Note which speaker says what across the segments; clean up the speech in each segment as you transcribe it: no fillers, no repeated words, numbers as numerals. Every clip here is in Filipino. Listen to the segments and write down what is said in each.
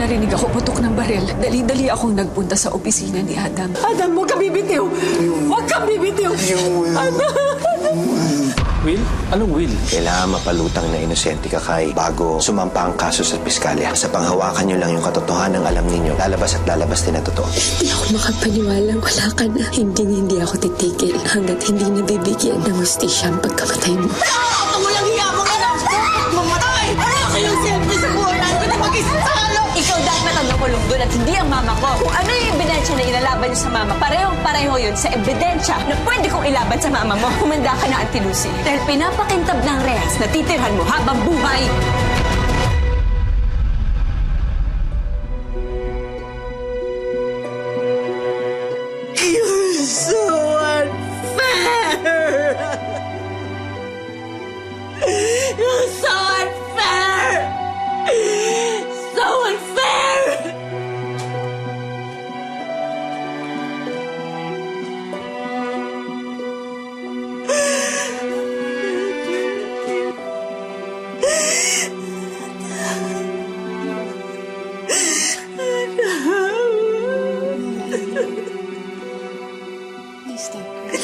Speaker 1: narinig ako putok ng baril, dali-dali akong nagpunta sa opisina ni Adam.
Speaker 2: Adam, huwag ka bibitiw! Huwag ka bibitiw! Adam!
Speaker 3: Will? Anong will?
Speaker 4: Kailangan mapalutang na inosente ka, Kay, bago sumampa ang kaso sa piskalya. Sa panghawakan nyo lang yung katotohanan ng alam ninyo, lalabas at lalabas din na totoo.
Speaker 5: Hindi ako makapaniwalang wala ka na. Hindi ako titigil hanggat hindi nabibigyan ng hustisya ang pagkamatay mo.
Speaker 2: Walang hiya mo ka na! Mamatay! Ano kayong siyempre sa buhay natin na mag-isasalo?
Speaker 6: Ikaw dapat ang nakulong doon at hindi ang mama ko. Kung ano yung ebidensya na ilalaban niyo sa mama, parehong-pareho yun sa ebidensya na pwede kong ilaban sa mama mo. Humanda ka na, Auntie Lucy. Dahil pinapakintab ng rehas na titirhan mo habang buhay.
Speaker 2: You're so unfair! You're so unfair! So unfair!
Speaker 5: Please stop crying.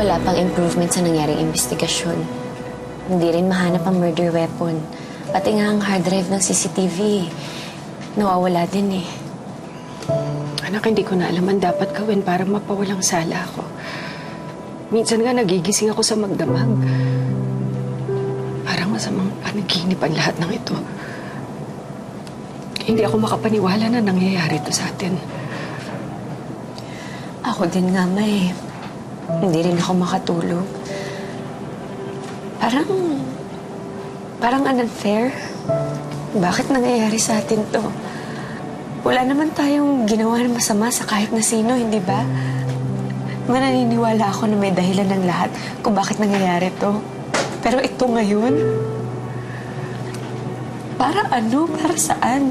Speaker 7: Wala pang improvement sa nangyaring investigasyon. Hindi rin mahanap ang murder weapon. Pati nga ang hard drive ng CCTV. Nawawala din eh.
Speaker 5: Anak, hindi ko na alam ang dapat gawin para mapawalang sala ako. Minsan nga nagigising ako sa magdamag. Parang masamang panaginip ang lahat ng ito. Hindi ako makapaniwala na nangyayari ito sa atin.
Speaker 7: Ako din nga, May. Hindi rin ako makatulog. Parang unfair. Bakit nangyayari sa atin to? Wala naman tayong ginawa na masama sa kahit na sino, hindi ba? Mananiniwala ako na may dahilan ng lahat kung bakit nangyayari to. Pero ito ngayon, para ano? Para saan?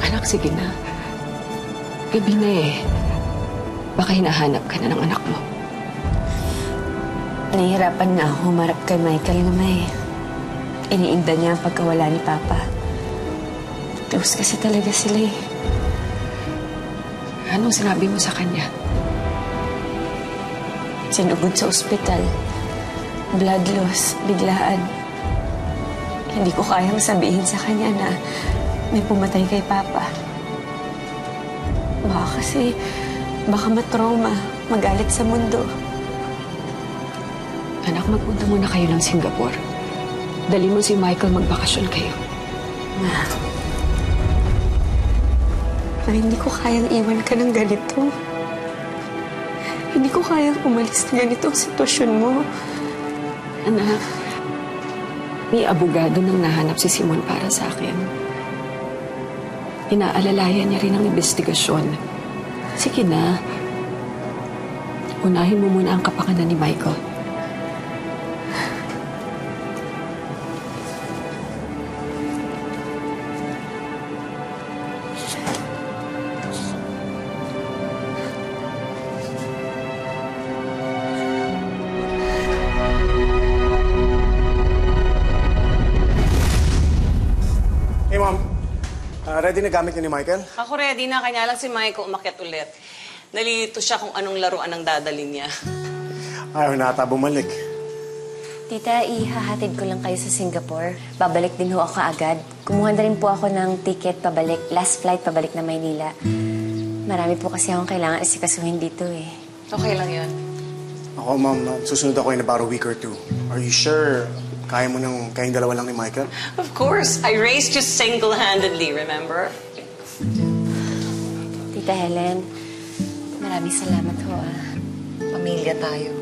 Speaker 5: Anak, sige na. Gabi na eh. Baka hinahanap ka na ng anak mo.
Speaker 7: Nahihirapan nga ako humarap kay Michael na may iniinda niya ang pagkawala ni Papa. Close kasi talaga sila eh.
Speaker 5: Anong sinabi mo sa kanya?
Speaker 7: Sinugod sa ospital. Blood loss, biglaan. Hindi ko kayang sabihin sa kanya na may pumatay kay Papa. Baka matrauma, magalit sa mundo.
Speaker 5: Anak, magpunta muna kayo ng Singapore. Dali mo si Michael, magbakasyon kayo.
Speaker 7: Ma, hindi ko kayang iwan ka ng ganito. Hindi ko kayang umalis na ganito ang sitwasyon mo.
Speaker 5: Anak, may abogado nang nahanap si Simon para sa akin. Inaalalayan niya rin ang investigasyon. Sige na. Unahin mo muna ang kapakanan ni Michael.
Speaker 8: Hey, Mom. Ready na gamit niyo ni Michael?
Speaker 9: Ako ready na, kanya lang si Michael umakyat ulit. Nalilito siya kung anong laruan ang dadalhin niya.
Speaker 8: Ayaw na ata bumalik.
Speaker 7: Tita, ihahatid ko lang kayo sa Singapore. Babalik din ho ako agad. Kumuha na rin po ako ng ticket pabalik. Last flight pabalik na Maynila. Marami po kasi akong kailangan isikasuhin dito eh.
Speaker 9: Okay lang yun.
Speaker 8: Ako, Mom, susunod ako in about a week or two. Are you sure kaya mo nang kayong dalawa lang ni Michael?
Speaker 9: Of course, I raised you single-handedly, remember?
Speaker 7: Tita Helen, maraming salamat ho ah.
Speaker 9: Pamilya tayo.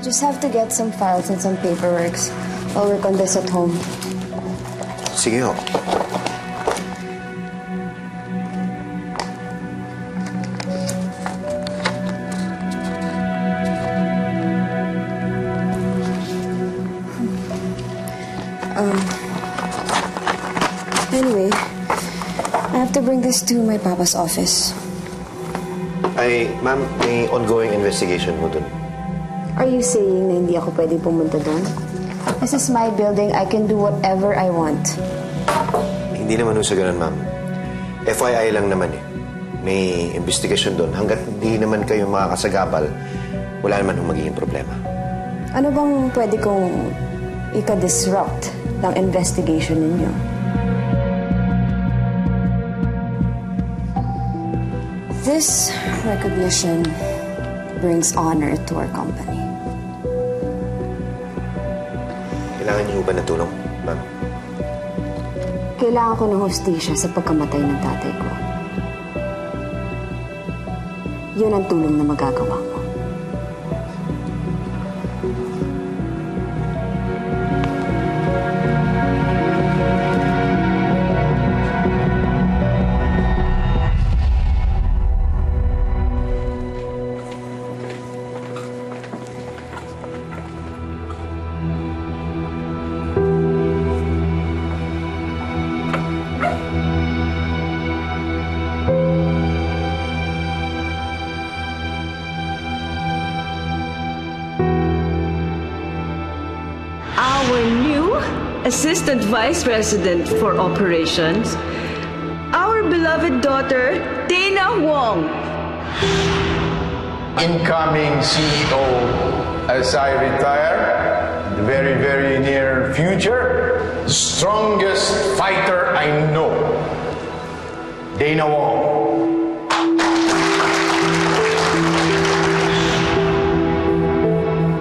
Speaker 7: Just have to get some files and some paperwork. I'll work on this at home.
Speaker 4: Sige ho.
Speaker 7: Anyway, I have to bring this to my papa's office.
Speaker 4: Ay, ma'am, may ongoing investigation mo dun.
Speaker 7: Are you saying na hindi ako pwede pumunta doon? This is my building. I can do whatever I want.
Speaker 4: Hindi naman ho sa ganun, ma'am. FYI lang naman eh. May investigasyon doon. Hanggat hindi naman kayo makakasagabal, wala naman ho magiging problema.
Speaker 7: Ano bang pwede kong ika-disrupt ng investigation ninyo? This recognition brings honor to our company.
Speaker 4: Kailangan niyo ba na tulong, ma'am?
Speaker 7: Kailangan ko ng hustisya sa pagkamatay ng tatay ko. Yun ang tulong na magagawa mo.
Speaker 10: Our new Assistant Vice President for Operations, our beloved daughter, Dana Wong.
Speaker 11: Incoming CEO as I retire, in the very, very near future, the strongest fighter I know, Dana Wong.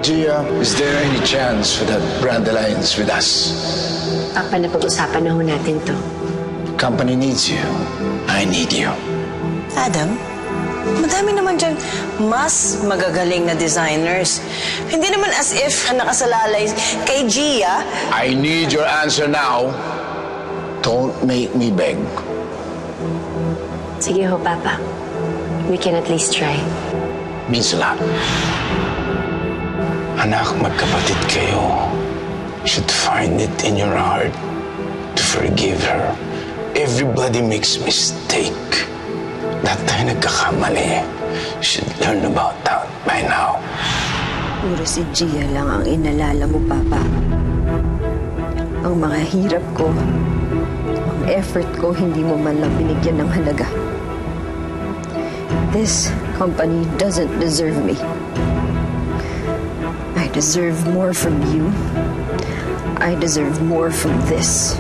Speaker 12: Gia, is there any chance for that brand alliance with us?
Speaker 5: Papa, napag-usapan na ho natin to.
Speaker 12: Company needs you. I need you.
Speaker 2: Adam, madami naman dyan mas magagaling na designers. Hindi naman as if nakasalalay kay Gia.
Speaker 12: I need your answer now. Don't make me beg.
Speaker 5: Sige ho, Papa. We can at least try.
Speaker 12: Means a lot. Anak, magkapatid kayo. You should find it in your heart to forgive her. Everybody makes mistake. Lahat tayo nagkakamali. You should learn about that by now.
Speaker 7: Puro si Gia lang ang inalala mo, Papa. Ang mga hirap ko, ang effort ko, hindi mo man lang binigyan ng halaga. This company doesn't deserve me. I deserve more from you. I deserve more from this.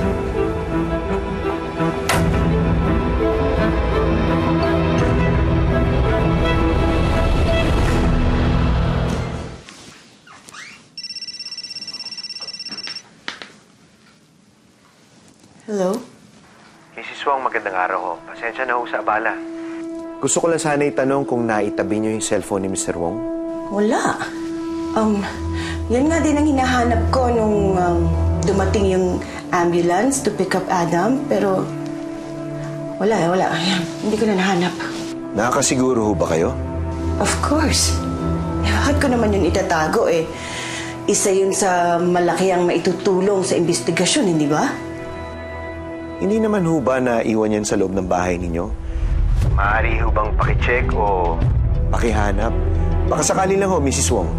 Speaker 2: Hello?
Speaker 4: Mrs. Wong, magandang araw ho. Pasensya na ho sa abala. Gusto ko lang sana itanong kung naitabi niyo yung cellphone ni Mr. Wong.
Speaker 2: Wala. Yan nga din ang hinahanap ko nung dumating yung ambulance to pick up Adam. Pero wala. Ayan, hindi ko na nahanap.
Speaker 4: Nakakasiguro ho ba kayo?
Speaker 2: Of course. Bakit ko naman yun itatago eh? Isa yun sa malaki ang maitutulong sa investigasyon, hindi ba?
Speaker 4: Hindi naman ho ba na iwan yan sa loob ng bahay ninyo? Maaari ho bang pakicheck o pakihanap? Baka sakali lang ho, Mrs. Wong.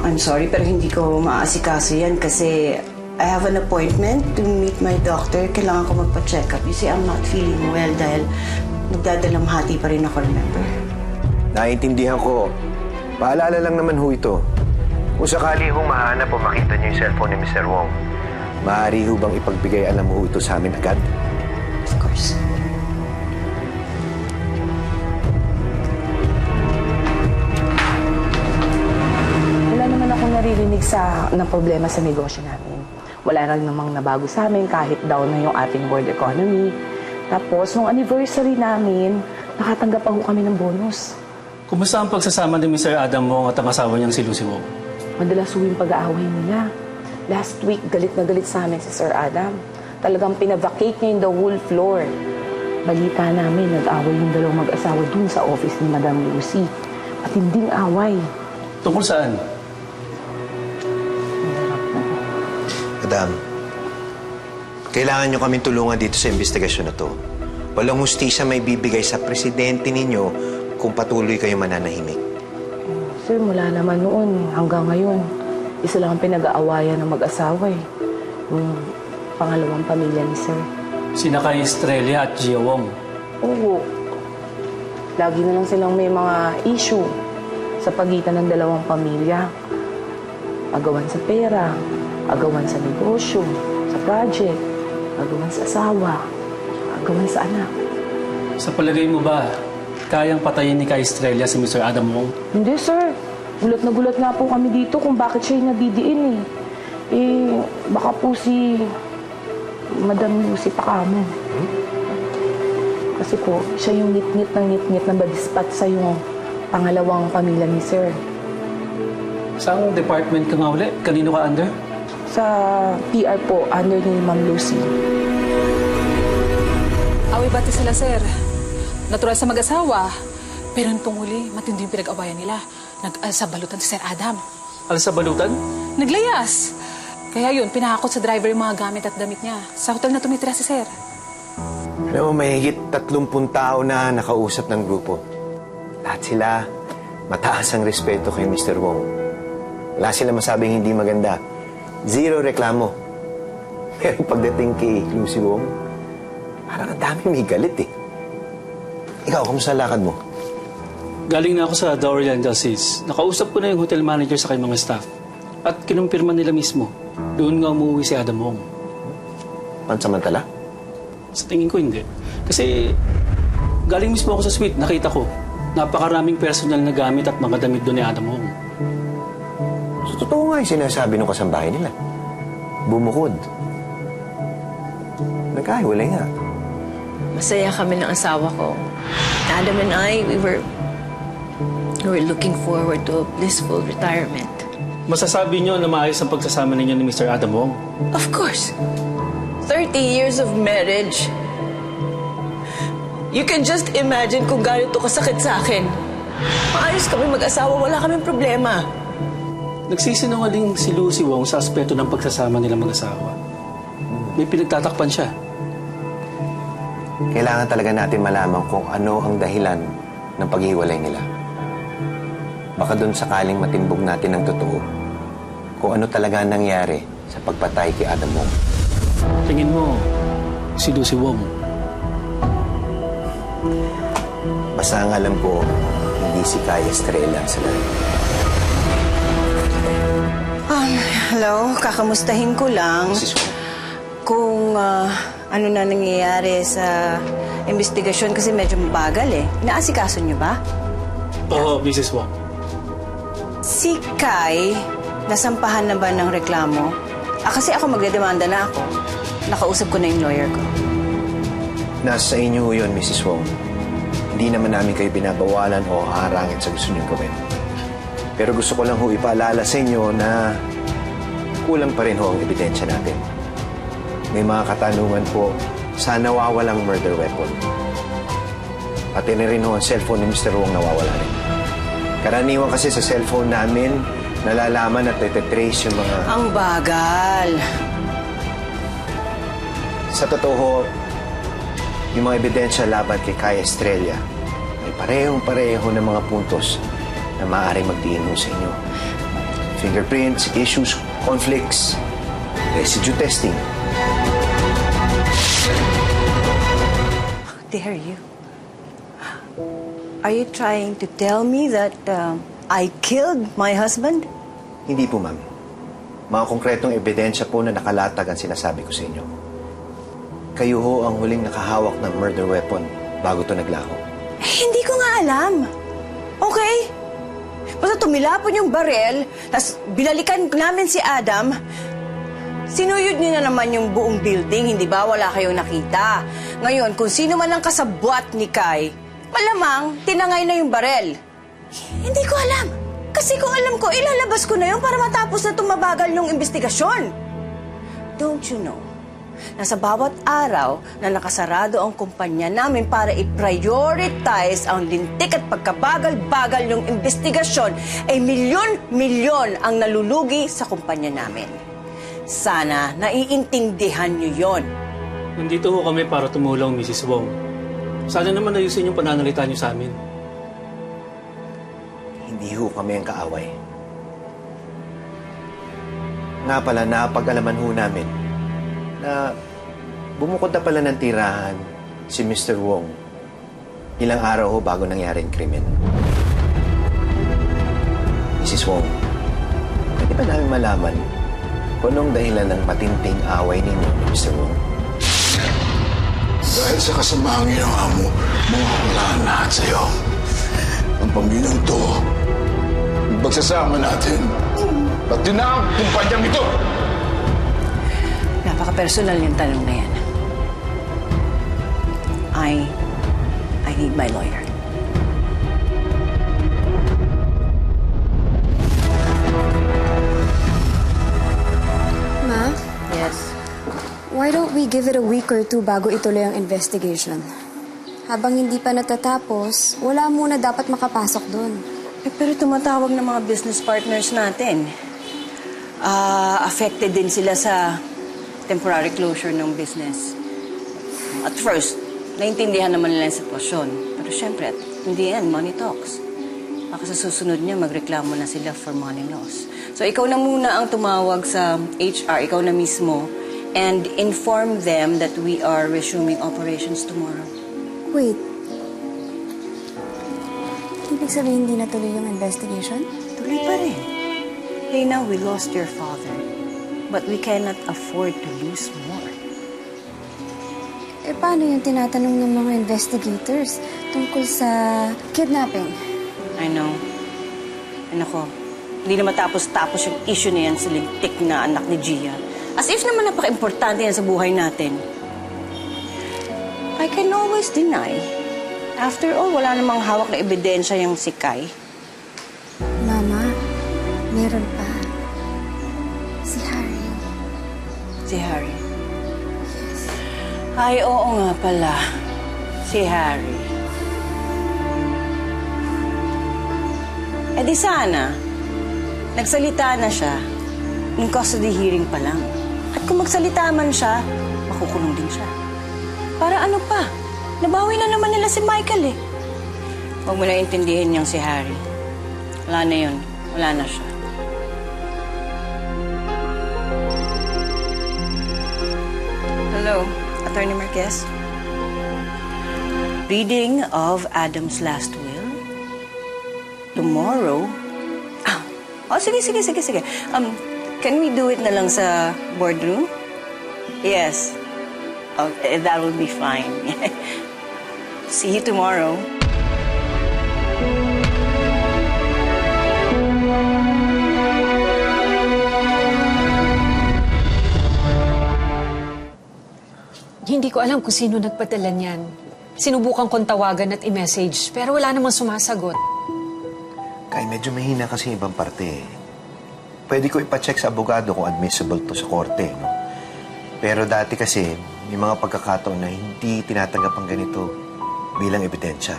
Speaker 2: I'm sorry, pero hindi ko maaasikaso yan kasi I have an appointment to meet my doctor. Kailangan ko magpa-check up. You see, I'm not feeling well dahil nagdadalamhati pa rin ako, remember?
Speaker 4: Naiintindihan ko. Paalala lang naman ho ito. Kung sakali ho mahanap o makita niyo yung cellphone ni Mr. Wong, maaari ho bang ipagbigay alam mo ito sa amin agad?
Speaker 2: Of course.
Speaker 13: Wala naman akong naririnig na problema sa negosyo namin. Wala rin namang nabago sa amin kahit down na yung ating world economy. Tapos, nung anniversary namin, nakatanggap ako kami ng bonus.
Speaker 3: Kumusta ang pagsasama ni Mr. Adam Wong at ang asawa niyang si Lucy Wong?
Speaker 13: Madalas huwing pag-aaway nila. Last week, galit na galit sa amin si Sir Adam. Talagang pinavacate niya yung the whole floor. Balita namin, nag-away yung dalawang mag-asawa dun sa office ni Madam Lucy. Matinding away.
Speaker 3: Tungkol saan?
Speaker 4: Madam, kailangan nyo kaming tulungan dito sa investigasyon na to. Walang hustisya may bibigay sa presidente ninyo kung patuloy kayo mananahimik.
Speaker 13: Sir, mula naman noon hanggang ngayon, isa lang ang pinag-aawayan ng mag-asawa eh. Yung pangalawang pamilya ni Sir.
Speaker 3: Sina kay Estrella at Gia Wong.
Speaker 13: Oo. Lagi na lang silang may mga issue sa pagitan ng dalawang pamilya. Agawan sa pera, agawan sa negosyo, sa project, agawan sa asawa, agawan sa anak.
Speaker 3: Sa palagay mo ba, kayang patayin ni kay Estrella si Mr. Adam Wong?
Speaker 13: Hindi, Sir. Gulat na gulat nga po kami dito kung bakit siya yung nadidiin eh. Baka po si Madam Lucy Pakamo. Kasi po, siya yung ngit-ngit na badispat sa yung pangalawang pamilya ni Sir.
Speaker 3: Saan department ka nga uli? Kanino ka under?
Speaker 13: Sa PR po, under ni Ma'am Lucy.
Speaker 14: Away bati sila, Sir. Natural sa mag-asawa. Pero nitong huli, matindi yung pinag-awayan nila. Nag-alsabalutan si Sir Adam.
Speaker 3: Alsabalutan?
Speaker 14: Naglayas. Kaya yun, pinahakot sa driver yung mga gamit at damit niya. Sa hotel na tumitira si Sir.
Speaker 4: Alam mo, mahigit 30 tao na nakausap ng grupo. Lahat sila, mataas ang respeto kay Mr. Wong. Wala sila masabing hindi maganda. Zero reklamo. Pero pagdating kay Lucy Wong, parang ang dami may galit eh. Ikaw, kamusta lakad mo?
Speaker 3: Galing na ako sa The Oriental Seas. Nakausap ko na yung hotel manager sa kanyang mga staff. At kinumpirma nila mismo. Doon nga umuwi si Adam Wong.
Speaker 4: Pansamantala?
Speaker 3: Sa tingin ko hindi. Kasi galing mismo ako sa suite, nakita ko. Napakaraming personal na gamit at mga damit doon ni Adam Wong.
Speaker 4: So, totoo nga yung sinasabi ng kasambahay nila. Bumukod. Nagkahiwalay nga.
Speaker 6: Masaya kami ng asawa ko. Adam and I, we were looking forward to a blissful retirement.
Speaker 3: Masasabi niyo na maayos ang pagsasama ninyo ni Mr. Adam Wong?
Speaker 6: Of course. 30 years of marriage. You can just imagine kung ganito kasakit sa akin. Maayos kami mag-asawa, wala kaming problema.
Speaker 3: Nagsisinungaling si Lucy Wong sa aspeto ng pagsasama nila mag-asawa. May pinagtatakpan siya.
Speaker 4: Kailangan talaga natin malaman kung ano ang dahilan ng paghiwalay nila. Baka doon sakaling matimbog natin ang totoo kung ano talaga nangyari sa pagpatay kay Adam Wong.
Speaker 3: Tingin mo, si Lucy Wong?
Speaker 4: Basta ang alam ko, hindi si Kay Estrella ang salarin.
Speaker 2: Hello, kakamustahin ko lang kung ano na nangyayari sa investigasyon kasi medyo mabagal eh. Naasikaso niyo ba?
Speaker 3: Oo, Mrs. Wong.
Speaker 2: Si Kai, nasampahan na ba ng reklamo? Kasi ako magdedemanda na ako. Nakausap ko na yung lawyer ko.
Speaker 4: Nasa inyo yun, Mrs. Wong. Hindi naman namin kayo binabawalan o haharangin sa gusto niyong gawin. Pero gusto ko lang ho ipaalala sa inyo na kulang pa rin ho ang ebidensya natin. May mga katanungan po sa nawawalang murder weapon. Pati na rin ho ang cellphone ni Mr. Wong nawawala rin. Karaniwan kasi sa cellphone namin, nalalaman at natitrace yung mga...
Speaker 2: Ang bagal.
Speaker 4: Sa totoo, yung mga ebidensya laban kay Kay Estrella ay parehong-pareho ng mga puntos na maaaring magdiin mo sa inyo. Fingerprints, issues, conflicts, residue testing.
Speaker 2: How dare you? Are you trying to tell me that I killed my husband?
Speaker 4: Hindi po, ma'am. Mga konkretong ebidensya po na nakalatag ang sinasabi ko sa inyo. Kayo ho ang huling nakahawak ng murder weapon bago to naglaho.
Speaker 2: Hindi ko nga alam. Okay? Basta tumilapon yung barel, tapos binalikan namin si Adam, sinuyod niyo na naman yung buong building, hindi ba? Wala kayong nakita. Ngayon, kung sino man ang kasabwat ni Kai, malamang tinangay na yung barel. Hindi ko alam. Kasi kung alam ko, ilalabas ko na yun para matapos na tumabagal yung investigasyon. Don't you know, nasa bawat araw na nakasarado ang kumpanya namin para i-prioritize ang lintik at pagkabagal-bagal yung investigasyon, ay milyon-milyon ang nalulugi sa kumpanya namin. Sana naiintindihan niyo yon.
Speaker 3: Nandito ho kami para tumulong, Mrs. Wong. Sana naman ayusin yung pananalita niyo sa amin.
Speaker 4: Hindi ho kami ang kaaway. Nga pala, napag-alaman ho namin na bumukod na pala ng tirahan si Mr. Wong ilang araw ho bago nangyari ang krimen. Mrs. Wong, pwede ba namin malaman kung anong dahilan ng matinding away ninyo ni Mr. Wong?
Speaker 12: Dahil sa kasamaang ginawa mo, mawawala ang lahat sa'yo. Ang pamilyang to, pagsasama natin, pati na ang kumpanyang ito.
Speaker 2: Napaka-personal yung tanong na yan. I need my lawyer.
Speaker 7: Ma?
Speaker 2: Yes?
Speaker 7: Why don't we give it a week or two bago ituloy ang investigation? Habang hindi pa natatapos, wala muna dapat makapasok doon.
Speaker 2: Pero tumatawag ng mga business partners natin. Affected din sila sa temporary closure ng business. At first, naintindihan naman nila yung sitwasyon. Pero syempre, hindi yan, money talks. Baka sa susunod niya, magreklamo na sila for money loss. So ikaw na muna ang tumawag sa HR, ikaw na mismo, and inform them that we are resuming operations tomorrow.
Speaker 7: Wait. Ibig sabihin hindi natuloy yung investigation?
Speaker 2: Tuloy pa rin. Hey, now we lost your father. But we cannot afford to lose more.
Speaker 7: Eh, paano yung tinatanong ng mga investigators tungkol sa kidnapping?
Speaker 2: I know. Ay, nako. Hindi na matapos-tapos yung issue na yan sa lintik na anak ni Gia. As if naman napaka-importante yan sa buhay natin. I can always deny. After all, wala namang hawak na ebidensya yung si Kai.
Speaker 7: Mama, meron pa. Si Harry.
Speaker 2: Si Harry? Yes. Ay, oo nga pala. Si Harry. Eh di sana, nagsalita na siya ng custody hearing pa lang. At kung magsalita man siya, makukulong din siya. Para ano pa? Nabawi na naman nila si Michael eh. Huwag mo na intindihin niyang si Harry. Wala na yun. Wala na siya. Hello, Attorney Marquez. Reading of Adam's last will. Tomorrow. Sige. Can we do it na lang sa boardroom? Yes. Okay, that will be fine. See you tomorrow.
Speaker 5: Hindi ko alam kung sino nagpadala niyan. Sinubukan kong tawagan at i-message, pero wala namang sumasagot.
Speaker 4: Kaya medyo mahina kasi ibang parte. Pwede ko ipacheck sa abogado kung admissible to sa korte, no? Pero dati kasi, may mga pagkakataon na hindi tinatanggap ang ganito bilang ebidensya.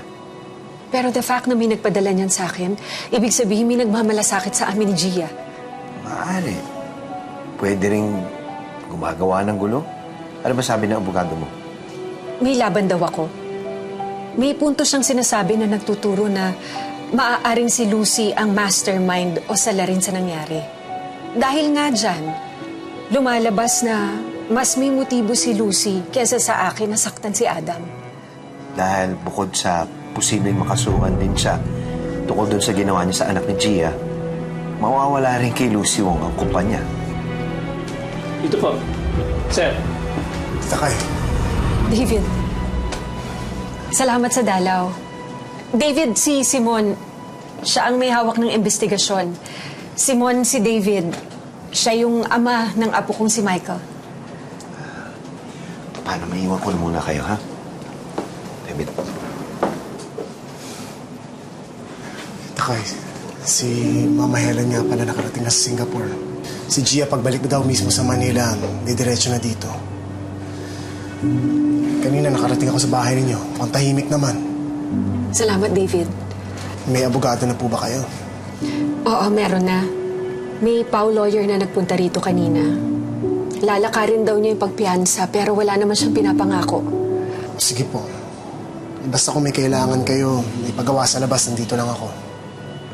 Speaker 5: Pero the fact na may nagpadala niyan sa akin, ibig sabihin may nagmamalasakit sa amin ni Gia.
Speaker 4: Maaari. Pwede ring gumagawa ng gulo. Ano ba sabi ng abogado mo?
Speaker 5: May laban daw ako. May punto siyang sinasabi na nagtuturo na maaaring si Lucy ang mastermind o salarin sa nangyari. Dahil nga dyan, lumalabas na mas may motibo si Lucy kaysa sa akin na saktan si Adam.
Speaker 4: Dahil bukod sa posibleng makasuhan din siya tungkol dun sa ginawa niya sa anak ni Gia, mawawala rin kay Lucy Wong ang kumpanya.
Speaker 3: Ito po. Sir.
Speaker 8: Sakay.
Speaker 5: David, salamat sa dalaw. David, si Simon, siya ang may hawak ng investigasyon. Simon, si David, siya yung ama ng apo kong si Michael.
Speaker 4: Paano, maiwan ko muna kayo, ha? David.
Speaker 8: Tsaka, si Mama Helen nga pala nakarating na sa Singapore. Si Gia, pagbalik na daw mismo sa Manila, didiretso na dito. Kanina nakarating ako sa bahay ninyo. Mukhang tahimik naman.
Speaker 5: Salamat, David.
Speaker 8: May abogado na po ba kayo?
Speaker 5: Oo, meron na. May PAW lawyer na nagpunta rito kanina. Lalakarin daw niya yung pagpiyansa pero wala naman siyang pinapangako.
Speaker 8: Sige po. Basta kung may kailangan kayo, may pagawa sa labas, nandito lang ako.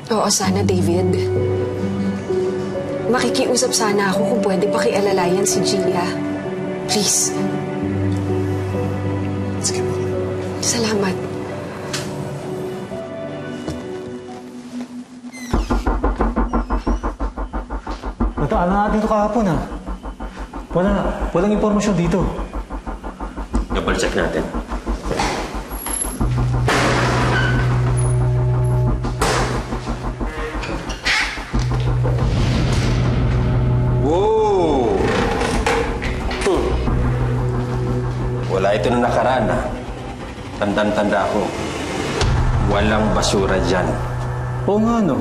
Speaker 5: Oo, sana, David. Makikiusap sana ako kung pwede pakialalayan si Gia. Please.
Speaker 8: Sige po.
Speaker 5: Salamat.
Speaker 15: Nataalan natin ito kahapon, ha? Walang impormasyon dito.
Speaker 16: Double check natin. Wow! Wala ito na nakaraan, ha? Tandang-tanda ko. Walang basura dyan.
Speaker 15: Oo nga, no?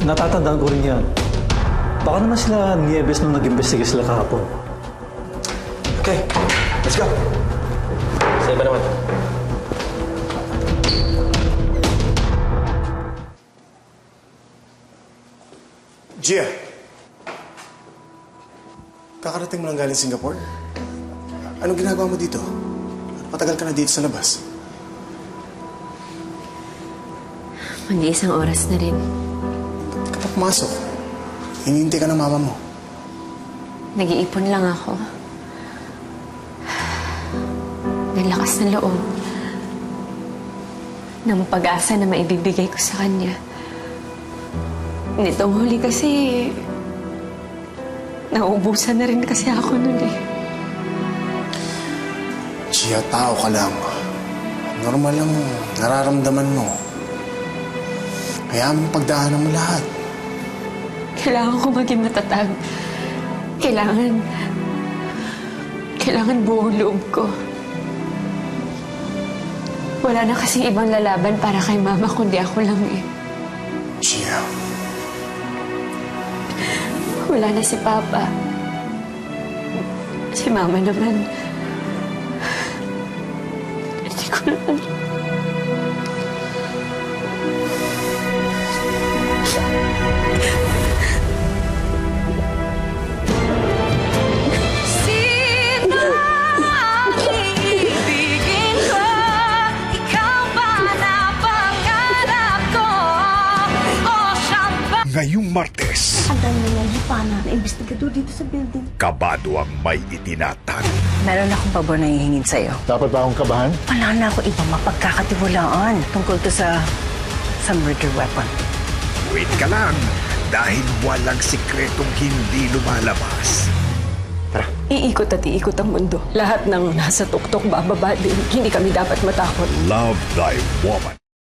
Speaker 15: Natatandaan ko rin yan. Baka naman sila Nieves nung nag-imbestiga sila kahapon.
Speaker 16: Okay, let's go. Sa iba naman.
Speaker 8: Gia! Kakarating mo lang galing Singapore? Anong ginagawa mo dito? Matagal ka na dito sa labas.
Speaker 7: Mag-iisang oras na rin.
Speaker 8: Kapag pumasok, hinihintay ka ng mama mo.
Speaker 7: Nag-iipon lang ako. Ng lakas ng loob. Ng pag-asa na maibibigay ko sa kanya. Nitong huli kasi, nauubusan na rin kasi ako nun eh.
Speaker 8: Gia, tao ka lang. Normal lang nararamdaman mo. Kaya mo pagdaanan mo lahat.
Speaker 7: Kailangan ko maging matatag. Kailangan buong loob ko. Wala na kasing ibang lalaban para kay Mama kundi ako lang eh.
Speaker 8: Gia.
Speaker 7: Wala na si Papa. Si Mama naman. Hindi ko naman.
Speaker 6: Sino ang iibigin ko? Ikaw ba na pangarap ko? O siya ba?
Speaker 17: Ngayong Martes,
Speaker 18: Ang dami na lipanan na investigador dito sa building.
Speaker 17: kabado ang may itinatag.
Speaker 18: Meron akong pabor na hihingin sa'yo.
Speaker 17: Dapat ba akong kabahan?
Speaker 18: Wala na ako ibang mapagkakatiwalaan tungkol to sa murder weapon.
Speaker 17: Wait ka lang, dahil walang sikretong hindi lumalabas.
Speaker 5: Iikot at iikot ang mundo. Lahat ng nasa tuktok bababa din. Hindi kami dapat matakot.
Speaker 17: Love Thy Woman.